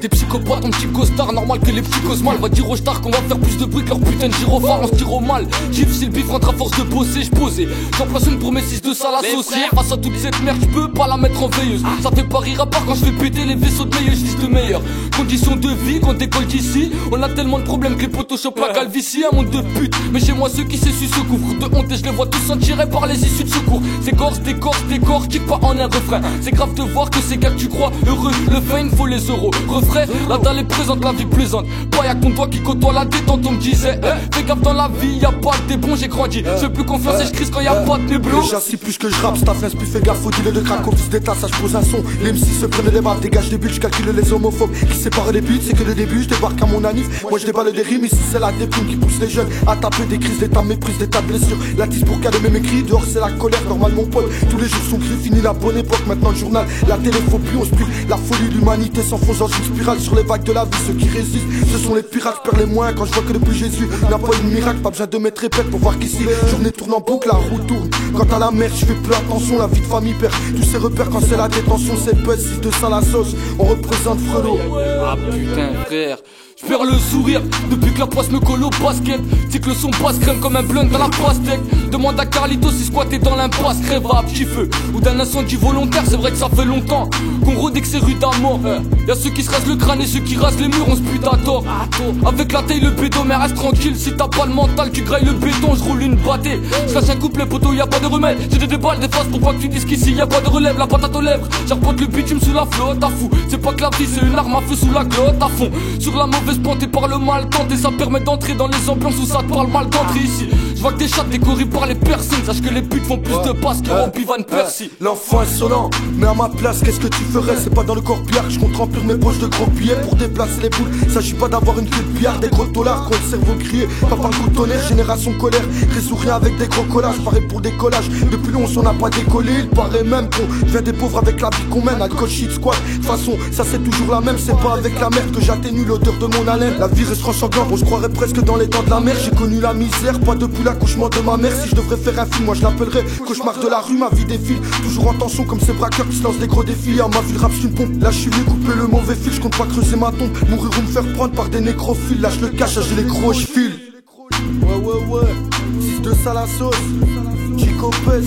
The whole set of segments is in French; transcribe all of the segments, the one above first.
Des psychopathes, mon petit costard, normal que les petits causent mal. Va dire aux stars qu'on va faire plus de bruit que leur putain de gyrophare. On se tire au mal, gif si le bif rentre à force de bosser, j'posais. J'en place une pour mes 6 de salle associée. Face à toute cette merde, j'peux pas la mettre en veilleuse. Ça fait pas rire à part quand je fais péter les vaisseaux de meilleurs, j'lise de meilleurs. Conditions de vie, quand décolle d'ici. On a tellement de problèmes que les potos chopent la calvitie. Un monde de pute, mais chez moi ceux qui s'essuient se couvrent de honte et je les vois tous s'en tirer par les issues de secours. C'est corse, décor, kick pas en un refrain. C'est grave de voir que ces gars que tu crois heureux. Le fame faut les euros. Refrain, la dalle est présente, la vie plaisante. Pas y'a qu'on toi qui côtoie la détente, on me disait fais gaffe dans la vie, y'a pas que des bons, j'ai grandi. Je veux plus confiance et je crise quand y'a pas de néblo. J'assis plus que je rappe, staff plus fais gaffe au dealer de crack, au fils d'état, ça je pose un son. Les MC se prennent des baffes, dégage des buts, je calcule les homophobes qui séparent les buts, c'est que le début, je débarque à mon anif. Moi je déballe des rimes, ici c'est la déprime qui pousse les jeunes à taper des crises d'état, méprise d'état de blessure. La tisse pour calmer mes cris, dehors c'est la colère, normal mon pote. Tous les jours sont gris, fini la bonne époque, maintenant le journal, la télé faut plus, on se prive. La folie, l'humanité s'enfonce dans une spirale sur les vagues de la vie, ceux qui résistent, ce sont les pirates, je perds les moyens quand je vois que depuis Jésus n'a pas eu de miracle, pas besoin de mettre répète pour voir qu'ici, journée tourne en boucle, la roue tourne. Quant à la merde, je fais plus attention, la vie de famille perd tous ses repères quand c'est la détention, c'est buzz, 6 de ça la sauce, on représente Fredo. Ah putain frère, je perds le sourire depuis que la poisse me colle au basket. C'est que le son passe crème comme un blunt dans la pastèque. Demande à Carlito si squatté dans l'impasse crève à petit feu ou d'un incendie volontaire. C'est vrai que ça fait longtemps qu'on rodait que c'est rue d'amour. Y'a ceux qui se rasent le crâne et ceux qui rasent les murs, on se pute à tort. Avec la taille le bédo mais reste tranquille. Si t'as pas le mental tu grailles le béton, je roule une bâtée. Je lâche un couplet poteau, y'a pas de remède. J'ai des balles, des faces pour pas que tu dises qu'ici y'a pas de relève. La patate aux lèvres, j'arpente le bitume sous la flotte à fou. C'est pas que la vie c'est une arme à feu sous la glotte à fond. Sur la mauvaise pente et par le mal tenté, ça permet d'entrer dans les ambiances où ça te parle mal d'entrer ici. Je vois que des chats décorés par les personnes. Sache que les putes font plus de passes que Robbie Van Persie. L'enfant insolent, mais à ma place, qu'est-ce que tu ferais? C'est pas dans le corbillard que je compte remplir mes poches de gros billets pour déplacer les boules. S'agit pas d'avoir une clé de billard, des gros dollars, quand le cerveau crié. Pas par le coup de tonnerre, génération colère. Résout rien avec des gros collages, pareil pour le décollage. Depuis long, on s'en a pas décollé. Il paraît même qu'on vient des pauvres avec la vie qu'on mène. Alcool, shit, squat. De toute façon, ça c'est toujours la même. C'est pas avec la merde que j'atténue l'odeur de mon haleine. La vie reste sanglante, on se croirait presque dans les dents de la mer. J'ai connu la misère, pas depuis l'accouchement de ma mère. Si je devrais faire un film, moi je l'appellerais cauchemar de la rue, ma vie défile. Toujours en tension comme ces braqueurs qui se lancent des gros défis. À ma vie le rap c'est une pompe, là je suis venu couper le mauvais fil. Je compte pas creuser ma tombe, mourir ou me faire prendre par des nécrophiles. Là je le cache, j'ai les gros, je file. Ouais 6 de ça la sauce, Chico Pez,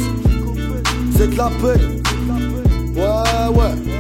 Z la paix. Ouais